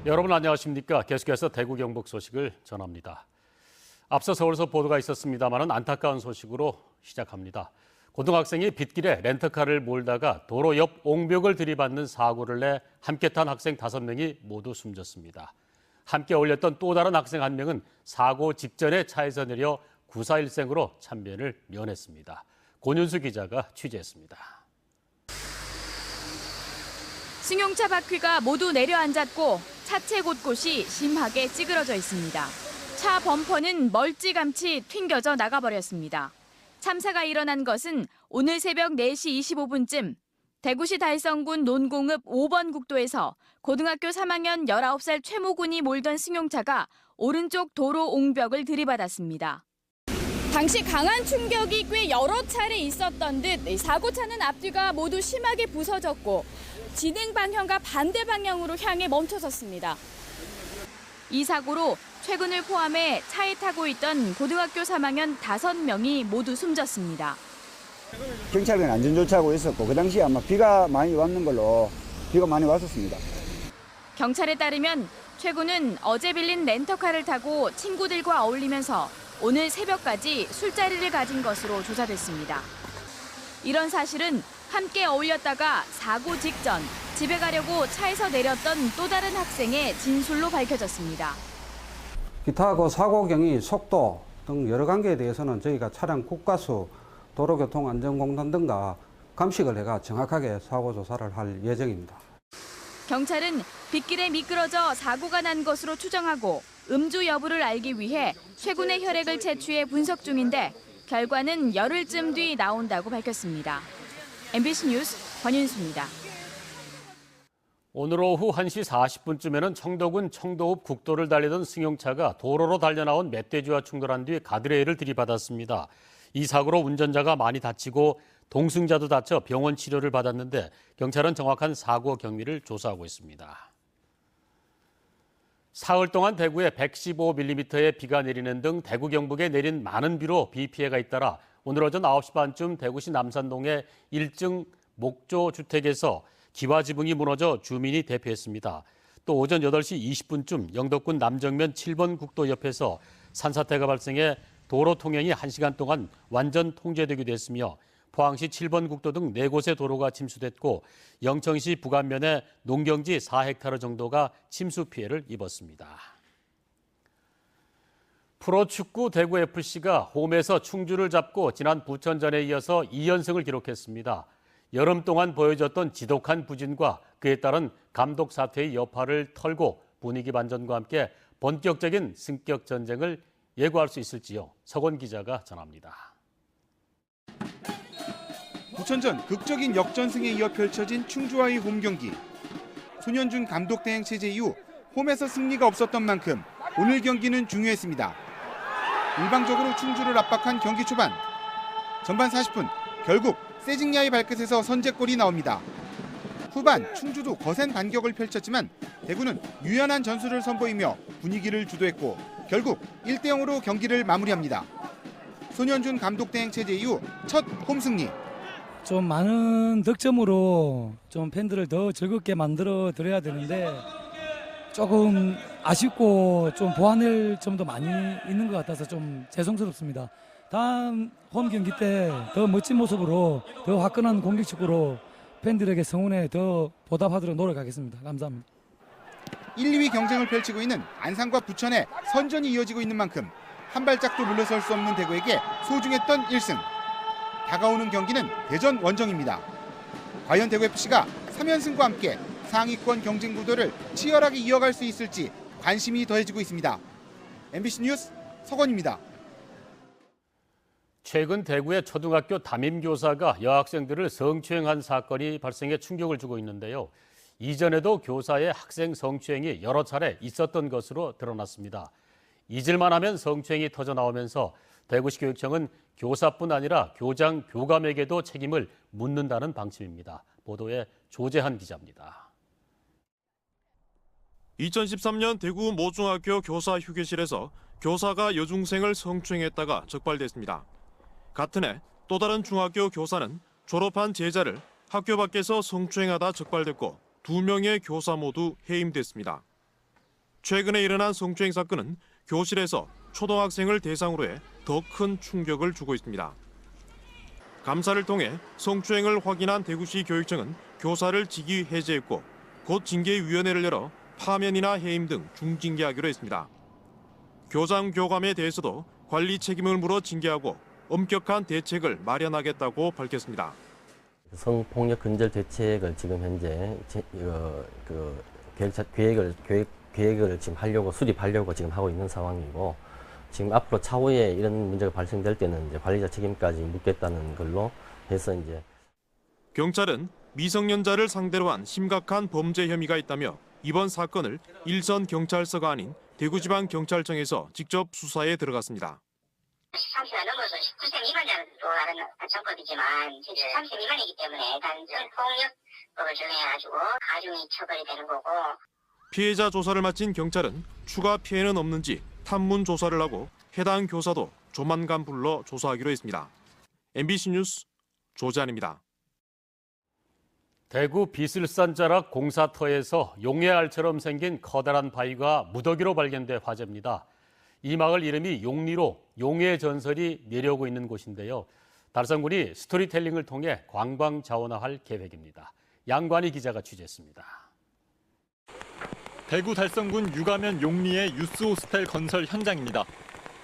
여러분 안녕하십니까? 계속해서 대구 경북 소식을 전합니다. 앞서 서울서 보도가 있었습니다만 안타까운 소식으로 시작합니다. 고등학생이 빗길에 렌터카를 몰다가 도로 옆 옹벽을 들이받는 사고를 내 함께 탄 학생 5명이 모두 숨졌습니다. 함께 어울렸던 또 다른 학생 1명은 사고 직전에 차에서 내려 구사일생으로 참변을 면했습니다. 권윤수 기자가 취재했습니다. 승용차 바퀴가 모두 내려앉았고 차체 곳곳이 심하게 찌그러져 있습니다. 차 범퍼는 멀찌감치 튕겨져 나가버렸습니다. 참사가 일어난 것은 오늘 새벽 4시 25분쯤 대구시 달성군 논공읍 5번 국도에서 고등학교 3학년 19살 최모 군이 몰던 승용차가 오른쪽 도로 옹벽을 들이받았습니다. 당시 강한 충격이 꽤 여러 차례 있었던 듯 사고차는 앞뒤가 모두 심하게 부서졌고 진행 방향과 반대 방향으로 향해 멈춰섰습니다. 이 사고로 최군을 포함해 차에 타고 있던 고등학교 3학년 5명이 모두 숨졌습니다. 경찰은 안전조치하고 있었고 그 당시에 아마 비가 많이 왔었습니다. 경찰에 따르면 최군은 어제 빌린 렌터카를 타고 친구들과 어울리면서 오늘 새벽까지 술자리를 가진 것으로 조사됐습니다. 이런 사실은 함께 어울렸다가 사고 직전 집에 가려고 차에서 내렸던 또 다른 학생의 진술로 밝혀졌습니다. 기타 사고 경위, 속도 등 여러 관계에 대해서는 저희가 차량 국가수, 도로교통안전공단 등과 감식을 해가 정확하게 사고 조사를 할 예정입니다. 경찰은 빗길에 미끄러져 사고가 난 것으로 추정하고 음주 여부를 알기 위해 최군의 혈액을 채취해 분석 중인데 결과는 열흘쯤 뒤 나온다고 밝혔습니다. MBC 뉴스 권윤수입니다. 오늘 오후 1시 40분쯤에는 청도군 청도읍 국도를 달리던 승용차가 도로로 달려나온 멧돼지와 충돌한 뒤 가드레일을 들이받았습니다. 이 사고로 운전자가 많이 다치고 동승자도 다쳐 병원 치료를 받았는데 경찰은 정확한 사고 경위를 조사하고 있습니다. 사흘 동안 대구에 115mm의 비가 내리는 등 대구 경북에 내린 많은 비로 비 피해가 잇따라 오늘 오전 9시 반쯤 대구시 남산동의 1층 목조 주택에서 기와 지붕이 무너져 주민이 대피했습니다. 또 오전 8시 20분쯤 영덕군 남정면 7번 국도 옆에서 산사태가 발생해 도로 통행이 1시간 동안 완전 통제되기도 했으며 포항시 7번 국도 등 4곳의 도로가 침수됐고 영천시 북안면의 농경지 4헥타르 정도가 침수 피해를 입었습니다. 프로축구 대구FC가 홈에서 충주를 잡고 지난 부천전에 이어서 2연승을 기록했습니다. 여름 동안 보여줬던 지독한 부진과 그에 따른 감독 사퇴의 여파를 털고 분위기 반전과 함께 본격적인 승격 전쟁을 예고할 수 있을지요. 서건 기자가 전합니다. 부천전 극적인 역전승에 이어 펼쳐진 충주와의 홈 경기. 손현준 감독 대행 체제 이후 홈에서 승리가 없었던 만큼 오늘 경기는 중요했습니다. 일방적으로 충주를 압박한 경기 초반. 전반 40분 결국 세징야의 발끝에서 선제골이 나옵니다. 후반 충주도 거센 반격을 펼쳤지만 대구는 유연한 전술을 선보이며 분위기를 주도했고 결국 1대0으로 경기를 마무리합니다. 손현준 감독 대행 체제 이후 첫 홈 승리. 좀 많은 득점으로 좀 팬들을 더 즐겁게 만들어 드려야 되는데 조금 아쉽고 좀 보완할 점도 많이 있는 것 같아서 좀 죄송스럽습니다. 다음 홈 경기 때 더 멋진 모습으로 더 화끈한 공격 축구로 팬들에게 성원에 더 보답하도록 노력하겠습니다. 감사합니다. 1, 2위 경쟁을 펼치고 있는 안산과 부천의 선전이 이어지고 있는 만큼 한 발짝도 물러설 수 없는 대구에게 소중했던 1승. 다가오는 경기는 대전 원정입니다. 과연 대구FC가 3연승과 함께 상위권 경쟁 구도를 치열하게 이어갈 수 있을지 관심이 더해지고 있습니다. MBC 뉴스 서건입니다. 최근 대구의 초등학교 담임교사가 여학생들을 성추행한 사건이 발생해 충격을 주고 있는데요. 이전에도 교사의 학생 성추행이 여러 차례 있었던 것으로 드러났습니다. 잊을만 하면 성추행이 터져나오면서 대구시 교육청은 교사뿐 아니라 교장, 교감에게도 책임을 묻는다는 방침입니다. 보도에 조재한 기자입니다. 2013년 대구 모중학교 교사 휴게실에서 교사가 여중생을 성추행했다가 적발됐습니다. 같은 해 또 다른 중학교 교사는 졸업한 제자를 학교 밖에서 성추행하다 적발됐고 2명의 교사 모두 해임됐습니다. 최근에 일어난 성추행 사건은 교실에서 초등학생을 대상으로 해 더 큰 충격을 주고 있습니다. 감사를 통해 성추행을 확인한 대구시 교육청은 교사를 직위 해제했고 곧 징계위원회를 열어 파면이나 해임 등 중징계하기로 했습니다. 교장 교감에 대해서도 관리 책임을 물어 징계하고 엄격한 대책을 마련하겠다고 밝혔습니다. 성폭력 근절 대책을 지금 현재 계획을 지금 수립하려고 지금 하고 있는 상황이고, 지금 앞으로 차후에 이런 문제가 발생될 때는 이제 관리자 책임까지 묻겠다는 걸로 해서 이제. 경찰은 미성년자를 상대로 한 심각한 범죄 혐의가 있다며 이번 사건을 일선 경찰서가 아닌 대구지방경찰청에서 직접 수사에 들어갔습니다. 13세가 넘어서 19세 미만자로 하는 정법이지만 지금 13세 미만이기 때문에 단순 폭력법을 적용해가지고 가중이 처벌이 되는 거고. 피해자 조사를 마친 경찰은 추가 피해는 없는지 탐문 조사를 하고 해당 교사도 조만간 불러 조사하기로 했습니다. MBC 뉴스 조재환입니다. 대구 비슬산 자락 공사터에서 용의 알처럼 생긴 커다란 바위가 무더기로 발견돼 화제입니다. 이 마을 이름이 용리로 용의 전설이 내려오고 있는 곳인데요. 달성군이 스토리텔링을 통해 관광 자원화할 계획입니다. 양관희 기자가 취재했습니다. 대구 달성군 유가면 용리의 유스 호스텔 건설 현장입니다.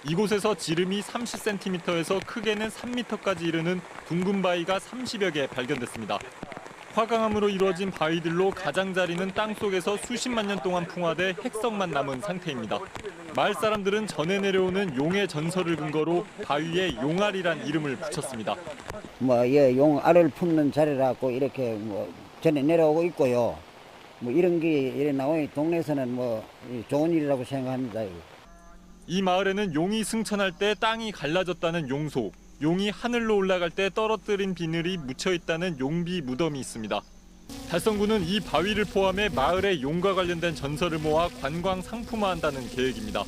이곳에서 지름이 30cm에서 크게는 3m까지 이르는 둥근 바위가 30여 개 발견됐습니다. 화강암으로 이루어진 바위들로 가장자리는 땅속에서 수십만 년 동안 풍화돼 핵석만 남은 상태입니다. 마을 사람들은 전해 내려오는 용의 전설을 근거로 바위에 용알이란 이름을 붙였습니다. 용알을 품는 자리라고 이렇게 전에 내려오고 있고요. 이런 게 이래 나오니 동네에서는 좋은 일이라고 생각합니다. 이 마을에는 용이 승천할 때 땅이 갈라졌다는 용소, 용이 하늘로 올라갈 때 떨어뜨린 비늘이 묻혀 있다는 용비 무덤이 있습니다. 달성군은 이 바위를 포함해 마을의 용과 관련된 전설을 모아 관광 상품화한다는 계획입니다.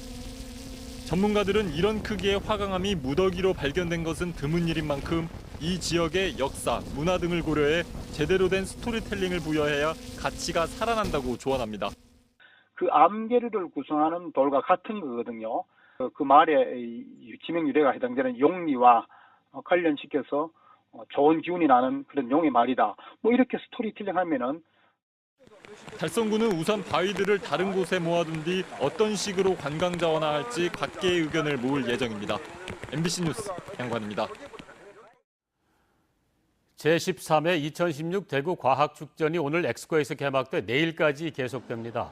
전문가들은 이런 크기의 화강암이 무더기로 발견된 것은 드문 일인 만큼 이 지역의 역사, 문화 등을 고려해 제대로 된 스토리텔링을 부여해야 가치가 살아난다고 조언합니다. 그 암계류를 구성하는 돌과 같은 거거든요. 그 마을의 지명 유래가 해당되는 용리와 관련시켜서 좋은 기운이 나는 그런 용의 말이다. 이렇게 스토리텔링 하면은. 달성군은 우선 바위들을 다른 곳에 모아둔 뒤 어떤 식으로 관광 자원화할지 각계의 의견을 모을 예정입니다. MBC 뉴스 양관입니다. 제13회 2016 대구 과학축전이 오늘 엑스코에서 개막돼 내일까지 계속됩니다.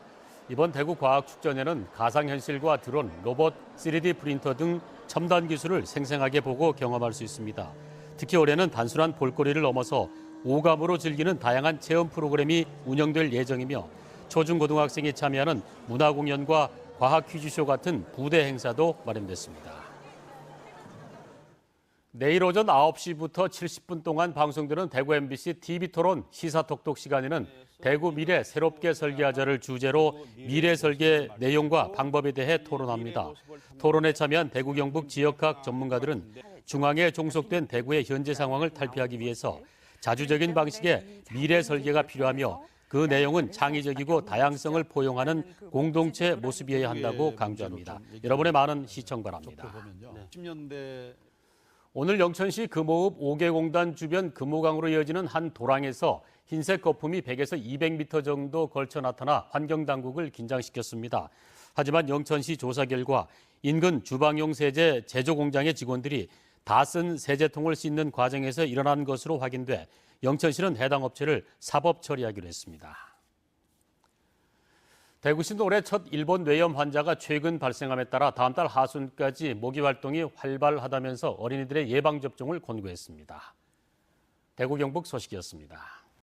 이번 대구 과학축전에는 가상현실과 드론, 로봇, 3D 프린터 등 첨단 기술을 생생하게 보고 경험할 수 있습니다. 특히 올해는 단순한 볼거리를 넘어서 오감으로 즐기는 다양한 체험 프로그램이 운영될 예정이며 초중고등학생이 참여하는 문화공연과 과학 퀴즈쇼 같은 부대 행사도 마련됐습니다. 내일 오전 9시부터 70분 동안 방송되는 대구 MBC TV토론 시사톡톡 시간에는 대구 미래 새롭게 설계하자를 주제로 미래 설계 내용과 방법에 대해 토론합니다. 토론에 참여한 대구 경북 지역학 전문가들은 중앙에 종속된 대구의 현재 상황을 탈피하기 위해서 자주적인 방식의 미래 설계가 필요하며 그 내용은 창의적이고 다양성을 포용하는 공동체 모습이어야 한다고 강조합니다. 여러분의 많은 시청 바랍니다. 오늘 영천시 금호읍 5개공단 주변 금호강으로 이어지는 한 도랑에서 흰색 거품이 100에서 200m 정도 걸쳐 나타나 환경당국을 긴장시켰습니다. 하지만 영천시 조사 결과 인근 주방용 세제 제조 공장의 직원들이 다 쓴 세제통을 씻는 과정에서 일어난 것으로 확인돼 영천시는 해당 업체를 사법 처리하기로 했습니다. 대구시는 올해 첫 일본 뇌염 환자가 최근 발생함에 따라 다음 달 하순까지 모기 활동이 활발하다면서 어린이들의 예방접종을 권고했습니다. 대구 경북 소식이었습니다.